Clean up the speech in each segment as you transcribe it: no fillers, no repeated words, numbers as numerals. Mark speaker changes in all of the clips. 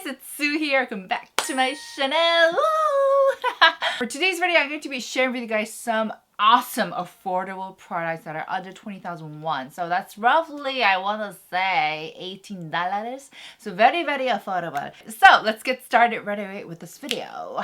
Speaker 1: it's Sue here. Welcome back to my channel. Woo! For today's video, I'm going to be sharing with you guys some awesome affordable products that are under 20,000 won. So that's roughly, I want to say, $18. So very affordable. So let's get started right away with this video.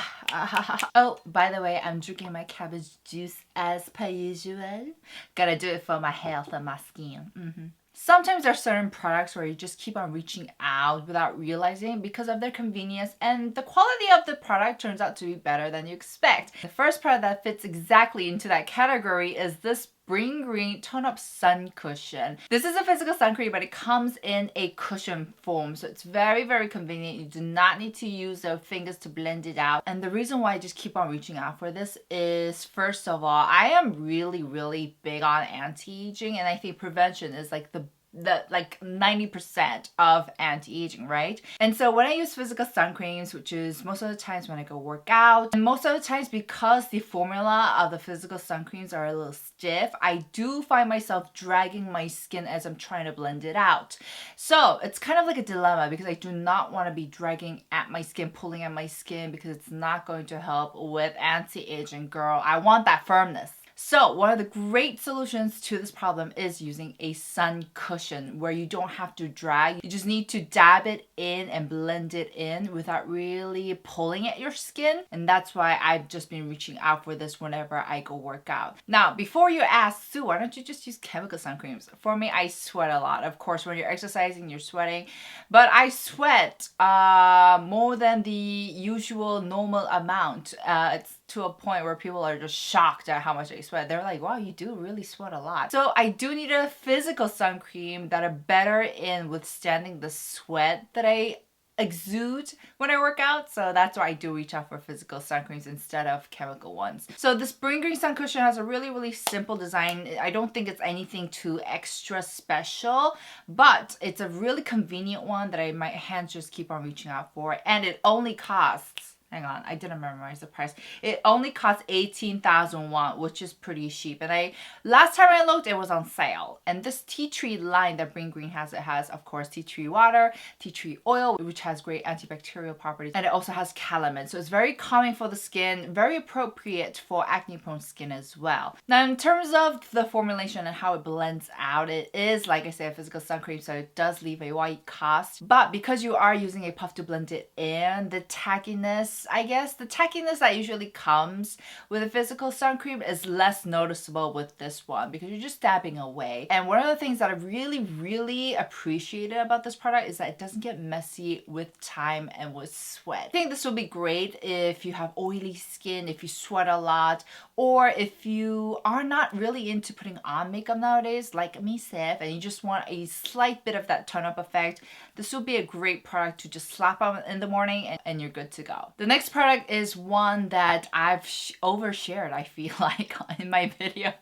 Speaker 1: Oh, by the way, I'm drinking my cabbage juice as per usual. Gotta do it for my health and my skin. Sometimes there are certain products where you just keep on reaching out without realizing because of their convenience, and the quality of the product turns out to be better than you expect. The first product that fits exactly into that category is this Bringreen Toneup Sun Cushion. This is a physical sun cream, but it comes in a cushion form, so it's very convenient. You do not need to use your fingers to blend it out. And the reason why I just keep on reaching out for this is, first of all, I am really big on anti-aging, and I think prevention is like the 90% of anti-aging, right? And so when I use physical sun creams, which is most of the times when I go work out, and most of the times because the formula of the physical sun creams are a little stiff, I do find myself dragging my skin as I'm trying to blend it out. So it's kind of like a dilemma because I do not want to be dragging at my skin, pulling at my skin, because it's not going to help with anti-aging, girl. I want that firmness. So one of the great solutions to this problem is using a sun cushion where you don't have to drag. You just need to dab it in and blend it in without really pulling at your skin. And that's why I've just been reaching out for this whenever I go work out. Now, before you ask, Sue, why don't you just use chemical sun creams? For me, I sweat a lot. Of course, when you're exercising, you're sweating. But I sweat more than the usual normal amount. It's to a point where people are just shocked at how much I sweat. They're like, wow, you do really sweat a lot. So I do need a physical sun cream that are better in withstanding the sweat that I exude when I work out. So that's why I do reach out for physical sun creams instead of chemical ones. So this Bringreen sun cushion has a really simple design. I don't think it's anything too extra special, but it's a really convenient one that my hands just keep on reaching out for. And it only costs, hang on, I didn't memorize the price. It only costs 18,000 won, which is pretty cheap. And last time I looked, it was on sale. And this Teatree line that Bringreen has, it has, of course, tea tree water, tea tree oil, which has great antibacterial properties. And it also has calamine. So it's very calming for the skin, very appropriate for acne-prone skin as well. Now, in terms of the formulation and how it blends out, it is, like I said, a physical sun cream, so it does leave a white cast. But because you are using a puff to blend it in, the tackiness, I guess, the tackiness that usually comes with a physical sun cream is less noticeable with this one because you're just dabbing away. And one of the things that I really appreciated about this product is that it doesn't get messy with time and with sweat. I think this will be great if you have oily skin, if you sweat a lot, or if you are not really into putting on makeup nowadays, like me, Seth, and you just want a slight bit of that tone-up effect. This will be a great product to just slap on in the morning and you're good to go. The next product is one that I've overshared, I feel like, in my videos.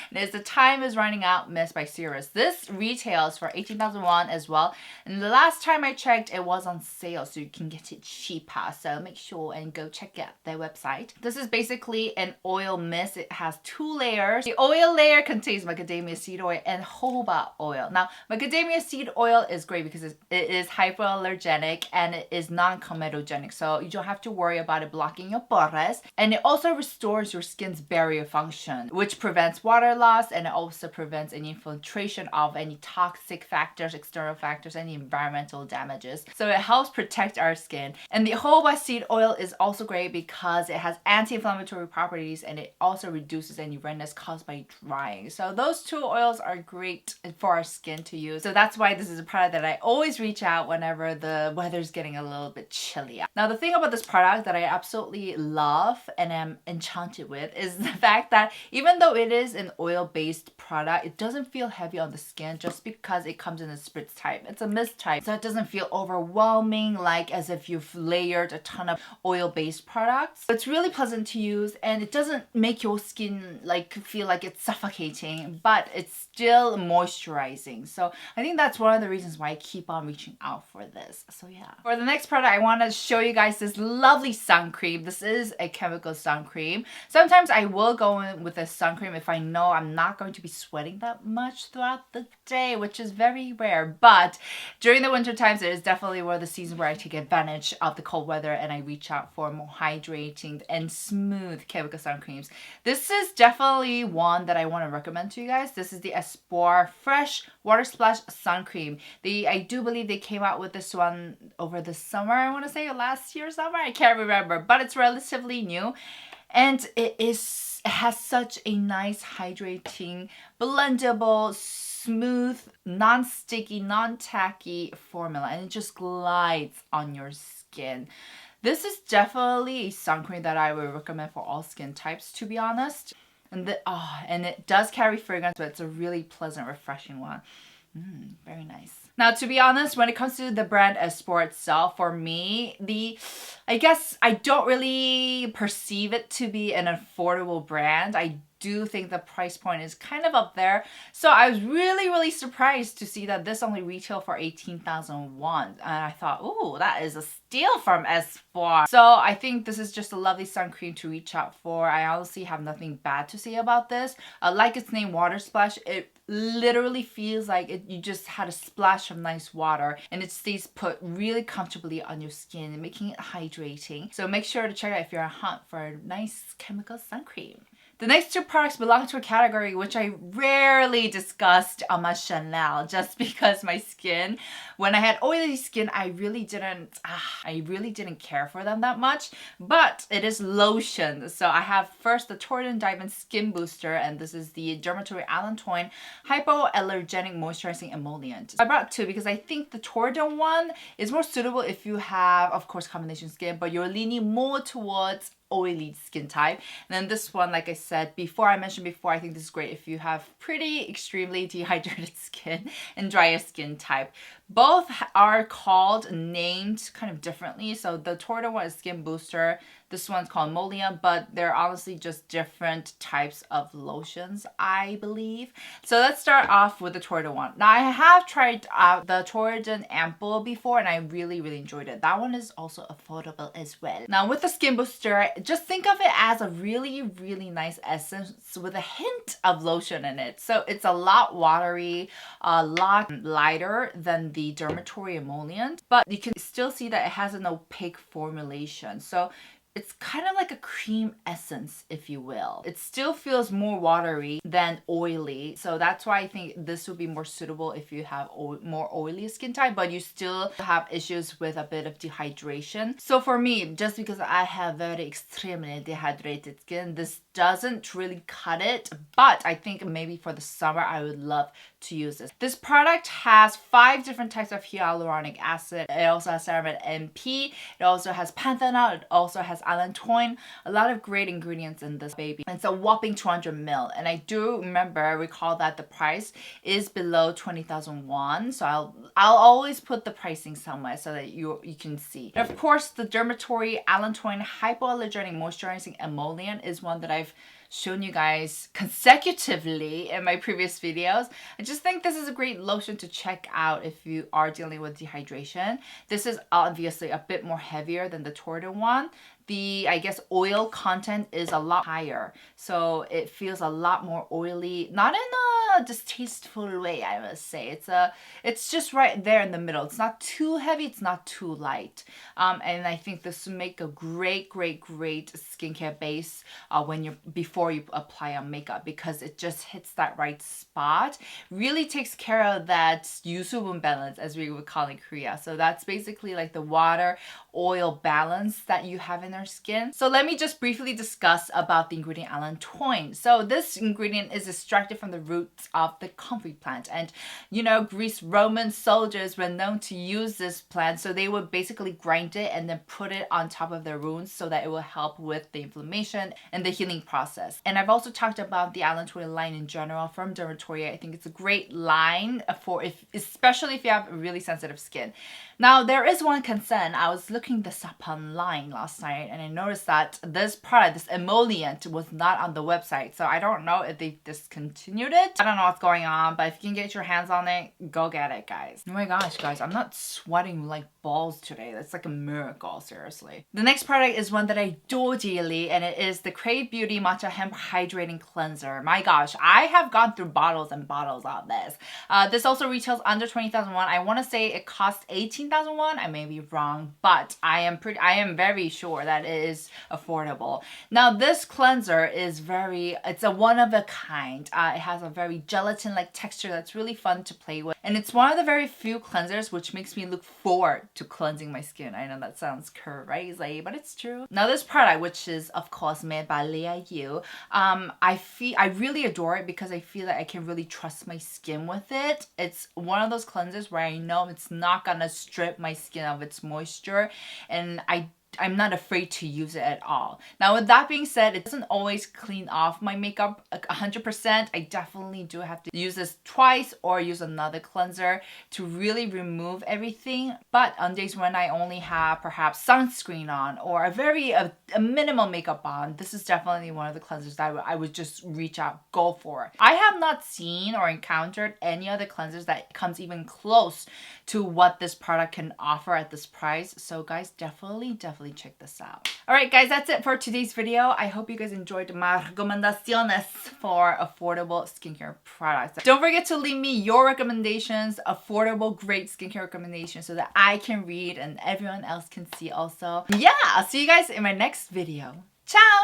Speaker 1: And it's the Time is Running Out Mist by Sioris. This retails for 18,000 won as well. And the last time I checked, it was on sale, so you can get it cheaper. So make sure and go check out their website. This is basically an oil mist. It has 2 layers. The oil layer contains macadamia seed oil and jojoba oil. Now, macadamia seed oil is great because it is hypoallergenic and it is non-comedogenic, so you don't have to worry about it blocking your pores. And it also restores your skin's barrier function, which prevents water loss, and it also prevents any infiltration of any toxic factors, external factors, any environmental damages. So it helps protect our skin. And the jojoba seed oil is also great because it has anti-inflammatory properties and it also reduces any redness caused by drying. So those 2 oils are great for our skin to use. So that's why this is a product that I always reach out whenever the weather's getting a little bit chilly. Now, the thing about this product that I absolutely love and am enchanted with is the fact that even though it is an oil-based product, it doesn't feel heavy on the skin just because it comes in a spritz type. It's a mist type, so it doesn't feel overwhelming, like as if you've layered a ton of oil-based products. It's really pleasant to use, and it doesn't make your skin like feel like it's suffocating, but it's still moisturizing. So I think that's one of the reasons why I keep on reaching out for this. So yeah. For the next product, I want to show you guys this lovely lovely sun cream. This is a chemical sun cream. Sometimes I will go in with a sun cream if I know I'm not going to be sweating that much throughout the day, which is very rare. But during the winter times, it is definitely one of the seasons where I take advantage of the cold weather and I reach out for more hydrating and smooth chemical sun creams. This is definitely one that I want to recommend to you guys. This is the Espoir Fresh Water Splash Sun Cream. I do believe they came out with this one over the summer, I want to say, or last year summer. I can't remember, but it's relatively new. And it has such a nice hydrating, blendable, smooth, non-sticky, non-tacky formula, and it just glides on your skin. This is definitely a sun cream that I would recommend for all skin types, to be honest. And it does carry fragrance, but it's a really pleasant, refreshing one. Very nice. Now, to be honest, when it comes to the brand Espoir itself, for me, I guess I don't really perceive it to be an affordable brand. I do think the price point is kind of up there. So I was really surprised to see that this only retailed for 18,000 won. And I thought, ooh, that is a steal from Espoir. So I think this is just a lovely sun cream to reach out for. I honestly have nothing bad to say about this. Like its name, Water Splash, it literally feels like you just had a splash of nice water and it stays put really comfortably on your skin and making it hydrating. So make sure to check out if you're on a hunt for a nice chemical sun cream. The next two products belong to a category which I rarely discussed on my Chanel just because my skin, when I had oily skin, I really didn't care for them that much, but it is lotion. So I have first the Torriden Diamond Skin Booster, and this is the Dermatory Allantoin Hypoallergenic Moisturizing Emollient. I brought two because I think the Torriden one is more suitable if you have, of course, combination skin, but you're leaning more towards oily skin type. And then this one, like I said before, I mentioned before, I think this is great if you have pretty extremely dehydrated skin and drier skin type. Both are named kind of differently. So the Torriden one is Skin Booster. This one's called Emollient, but they're honestly just different types of lotions, I believe. So let's start off with the Torriden one. Now, I have tried out the Torriden Ample before, and I really enjoyed it. That one is also affordable as well. Now, with the Skin Booster, just think of it as a really nice essence with a hint of lotion in it. So it's a lot watery, a lot lighter than the Dermatory Emollient, but you can still see that it has an opaque formulation. So it's kind of like a cream essence, if you will. It still feels more watery than oily. So that's why I think this would be more suitable if you have more oily skin type, but you still have issues with a bit of dehydration. So for me, just because I have very extremely dehydrated skin, this doesn't really cut it, but I think maybe for the summer, I would love to use this. This product has 5 different types of hyaluronic acid. It also has ceramide MP. It also has panthenol. It also has allantoin. A lot of great ingredients in this baby. It's a whopping 200 ml. And I do recall that the price is below 20,000 won. So I'll always put the pricing somewhere so that you can see. And of course, the Dermatory Allantoin Hypoallergenic Moisturizing Emollient is one that I've shown you guys consecutively in my previous videos. I just think this is a great lotion to check out if you are dealing with dehydration. This is obviously a bit more heavier than the Torriden one. The, I guess, oil content is a lot higher. So it feels a lot more oily, not in a distasteful way, I must say. It's just right there in the middle. It's not too heavy, it's not too light. And I think this will make a great skincare base before you apply on makeup, because it just hits that right spot. Really takes care of that 유수분 balance, as we would call in Korea. So that's basically like the water oil balance that you have in our skin. So let me just briefly discuss about the ingredient allantoin. So this ingredient is extracted from the roots of the comfrey plant, and Greece Roman soldiers were known to use this plant, so they would basically grind it and then put it on top of their wounds so that it will help with the inflammation and the healing process. And I've also talked about the Allantoin line in general from Dermatory. I think it's a great line for especially if you have really sensitive skin. Now, there is one concern. I was looking this up online last night and I noticed that this product, this Emollient, was not on the website. So I don't know if they discontinued it. I don't know what's going on, but if you can get your hands on it, go get it, guys. Oh my gosh, guys, I'm not sweating like balls today. That's like a miracle, seriously. The next product is one that I adore dearly, and it is the Krave Matcha Hemp Hydrating Cleanser. My gosh, I have gone through bottles and bottles of this. This also retails under 20,000 won. I want to say it costs 18,000 won. I may be wrong, but I am very sure that it is affordable. Now, this cleanser is it's a one of a kind. It has a very gelatin-like texture that's really fun to play with. And it's one of the very few cleansers which makes me look forward to cleansing my skin. I know that sounds crazy, but it's true. Now, this product, which is of course made by Leah Yu, I really adore it because I feel that I can really trust my skin with it. It's one of those cleansers where I know it's not gonna strip my skin of its moisture, and I'm not afraid to use it at all. Now, with that being said, it doesn't always clean off my makeup 100%. I definitely do have to use this twice or use another cleanser to really remove everything. But on days when I only have perhaps sunscreen on or a minimal makeup on, this is definitely one of the cleansers that I would just reach out, go for. I have not seen or encountered any other cleansers that comes even close to what this product can offer at this price. So guys, definitely check this out. Alright guys, that's it for today's video. I hope you guys enjoyed my recomendaciones for affordable skincare products. Don't forget to leave me your recommendations, affordable, great skincare recommendations, so that I can read and everyone else can see also. Yeah, I'll see you guys in my next video. Ciao!